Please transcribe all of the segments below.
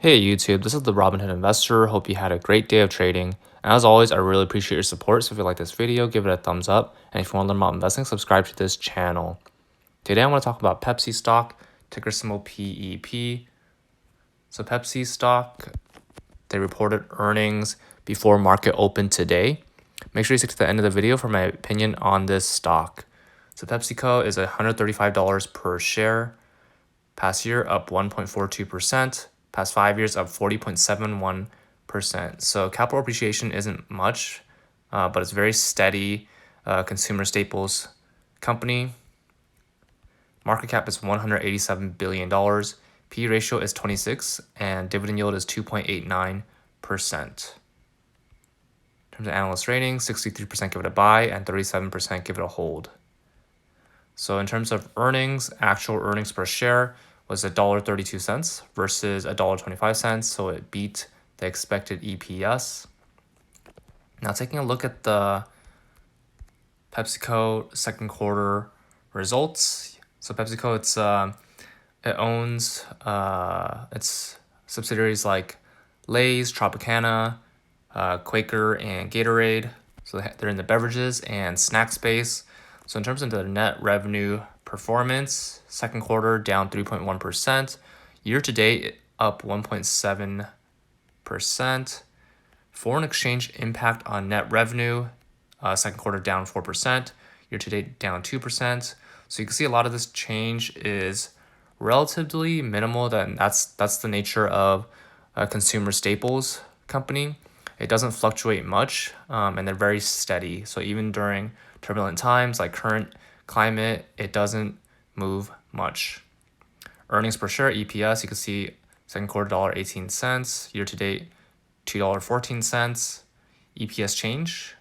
Hey YouTube, this is the Robinhood Investor. Hope you had a great day of trading. And as always, I really appreciate your support. So if you like this video, give it a thumbs up. And if you want to learn about investing, subscribe to this channel. Today I want to talk about Pepsi stock, ticker symbol PEP. So Pepsi stock, they reported earnings before market open today. Make sure you stick to the end of the video for my opinion on this stock. So PepsiCo is $135 per share. Past year up 1.42%. Past 5 years up 40.71%. So capital appreciation isn't much, but it's very steady consumer staples company. Market cap is $187 billion. P/E ratio is 26, and dividend yield is 2.89%. In terms of analyst rating, 63% give it a buy and 37% give it a hold. So in terms of earnings, actual earnings per share was $1.32 versus $1.25, so it beat the expected EPS. Now taking a look at the PepsiCo second quarter results. So PepsiCo, it owns its subsidiaries like Lay's, Tropicana, Quaker, and Gatorade. So they're in the beverages and snack space. So in terms of the net revenue performance, second quarter down 3.1%, year to date up 1.7%. Foreign exchange impact on net revenue, second quarter down 4%, year to date down 2%. So you can see a lot of this change is relatively minimal. That's the nature of a consumer staples company. It doesn't fluctuate much, and they're very steady. So even during turbulent times like current climate, it doesn't move much. Earnings per share, EPS, you can see second quarter $1.18, year to date $2.14. EPS change,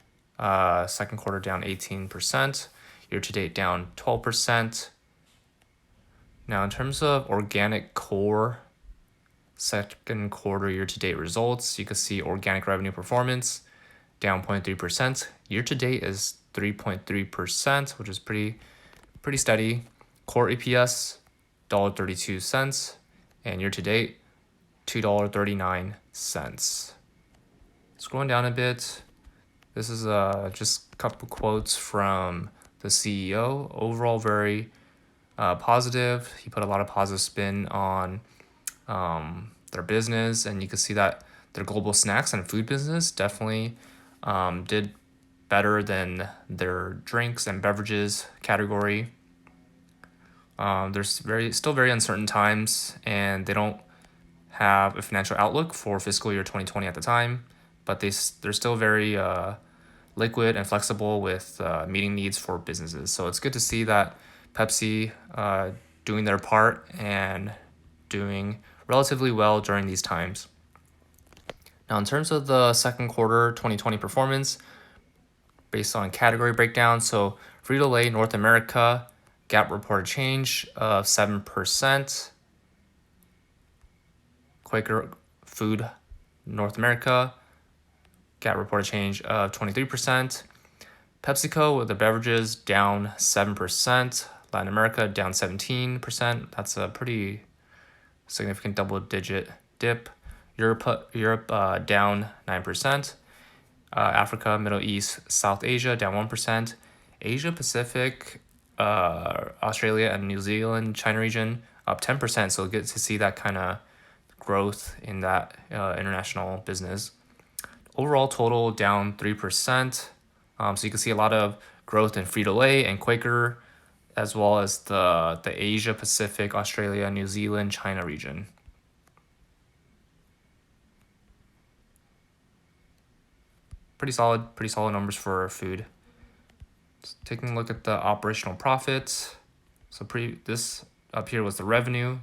second quarter down 18%, year to date down 12%. Now in terms of organic core second quarter year to date results, you can see organic revenue performance down 0.3%. Year to date is 3.3%, which is pretty steady. Core EPS $1.32, and year to date $2.39. Scrolling down a bit, this is just a couple quotes from the CEO. Overall, very positive. He put a lot of positive spin on their business, and you can see that their global snacks and food business definitely did better than their drinks and beverages category. There's still very uncertain times, and they don't have a financial outlook for fiscal year 2020 at the time, but they're still very liquid and flexible with meeting needs for businesses. So it's good to see that Pepsi doing their part and doing relatively well during these times. Now, in terms of the second quarter 2020 performance, based on category breakdown, so Frito-Lay North America, GAAP reported change of 7%. Quaker Food North America, GAAP reported change of 23%. PepsiCo with the beverages down 7%. Latin America down 17%. That's a pretty significant double-digit dip. Europe down 9%. Africa, Middle East, South Asia down 1%. Asia Pacific, Australia and New Zealand, China region up 10%. So good to see that kind of growth in that international business. Overall total down 3%. So you can see a lot of growth in Frito-Lay and Quaker, as well as the Asia Pacific, Australia, New Zealand, China region. Pretty solid numbers for food. Just taking a look at the operational profits. So this up here was the revenue.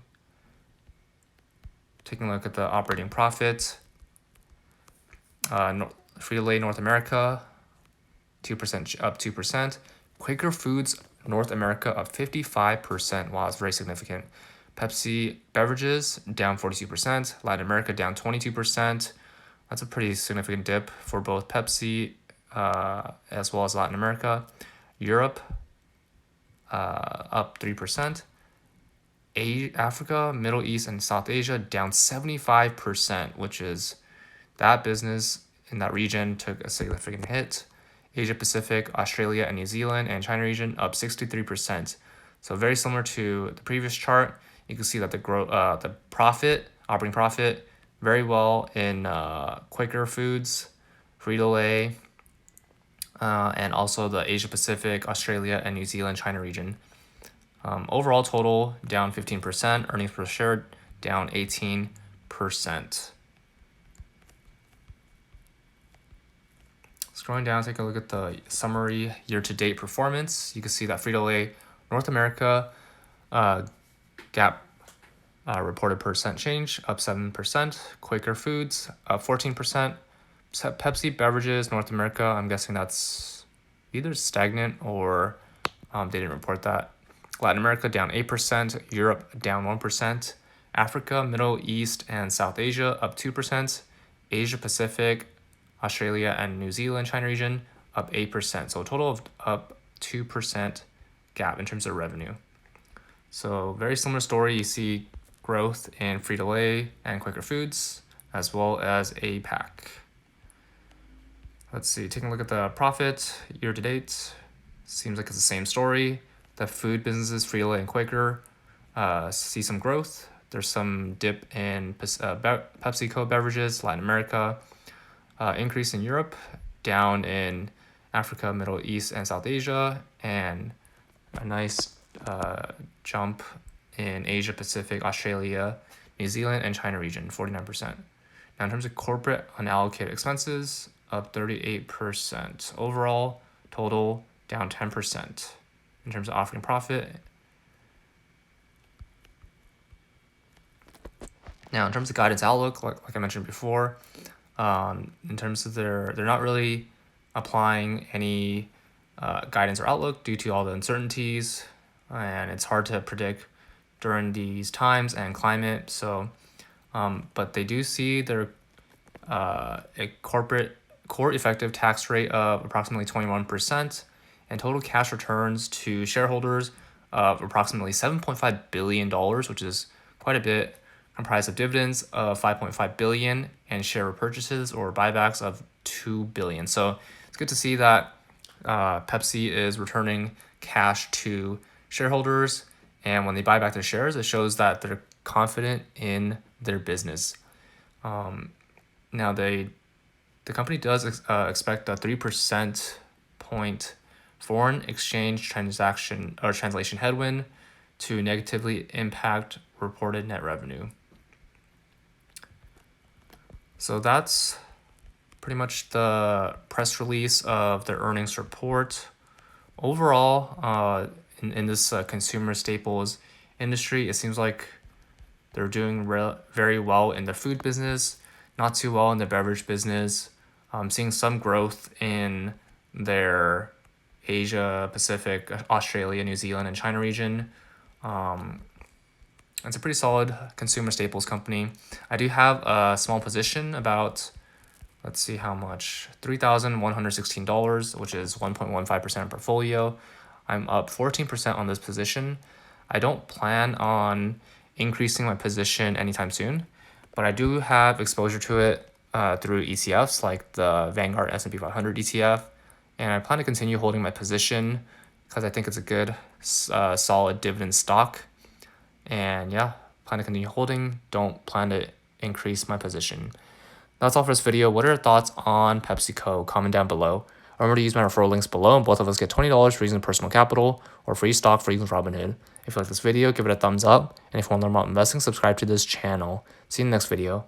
Taking a look at the operating profit. Frito-Lay North America, 2% up 2%. Quaker Foods North America up 55%. Wow, it's very significant. Pepsi Beverages down 42%. Latin America down 22%. That's a pretty significant dip for both Pepsi as well as Latin America. Europe up 3%. Africa, Middle East, and South Asia down 75%, which is that business in that region took a significant hit. Asia Pacific, Australia, and New Zealand, and China region up 63%. So very similar to the previous chart. You can see that the operating profit, very well in Quaker Foods, Frito-Lay, and also the Asia Pacific, Australia, and New Zealand, China region. Overall total down 15%, earnings per share down 18%. Scrolling down, take a look at the summary year-to-date performance. You can see that Frito-Lay North America GAAP reported percent change up 7%. Quaker Foods up 14%. Pepsi Beverages North America, I'm guessing that's either stagnant or they didn't report that. Latin America down 8%. Europe down 1%. Africa, Middle East, and South Asia up 2%. Asia Pacific, Australia, and New Zealand, China region up 8%. So a total of up 2% gap in terms of revenue. So very similar story. You see growth in Frito-Lay and Quaker Foods, as well as APAC. Let's see, taking a look at the profit year to date. Seems like it's the same story. The food businesses, Frito-Lay and Quaker, see some growth. There's some dip in PepsiCo beverages, Latin America, increase in Europe, down in Africa, Middle East, and South Asia, and a nice jump in Asia Pacific, Australia, New Zealand, and China region, 49%. Now in terms of corporate unallocated expenses, up 38%. Overall, total down 10%. In terms of operating profit. Now, in terms of guidance outlook, like I mentioned before, in terms of they're not really applying any guidance or outlook due to all the uncertainties, and it's hard to predict during these times and climate. So, but they do see their a core effective tax rate of approximately 21%. And total cash returns to shareholders of approximately $7.5 billion, which is quite a bit, comprised of dividends of $5.5 billion and share repurchases or buybacks of $2 billion. So it's good to see that Pepsi is returning cash to shareholders, and when they buy back their shares, it shows that they're confident in their business. Now the company does expect a 3% point foreign exchange translation headwind to negatively impact reported net revenue. So that's pretty much the press release of their earnings report. Overall, in this consumer staples industry, it seems like they're doing very well in the food business, not too well in the beverage business. Seeing some growth in their Asia Pacific, Australia, New Zealand, and China region. It's a pretty solid consumer staples company. I do have a small position, about, let's see how much, $3,116, which is 1.15% of portfolio. I'm up 14% on this position. I don't plan on increasing my position anytime soon, but I do have exposure to it through ETFs like the Vanguard S&P 500 ETF. And I plan to continue holding my position because I think it's a good, solid dividend stock. And yeah, plan to continue holding. Don't plan to increase my position. That's all for this video. What are your thoughts on PepsiCo? Comment down below. Remember to use my referral links below, and both of us get $20 for using personal capital or free stock for using Robinhood. If you like this video, give it a thumbs up. And if you want to learn about investing, subscribe to this channel. See you in the next video.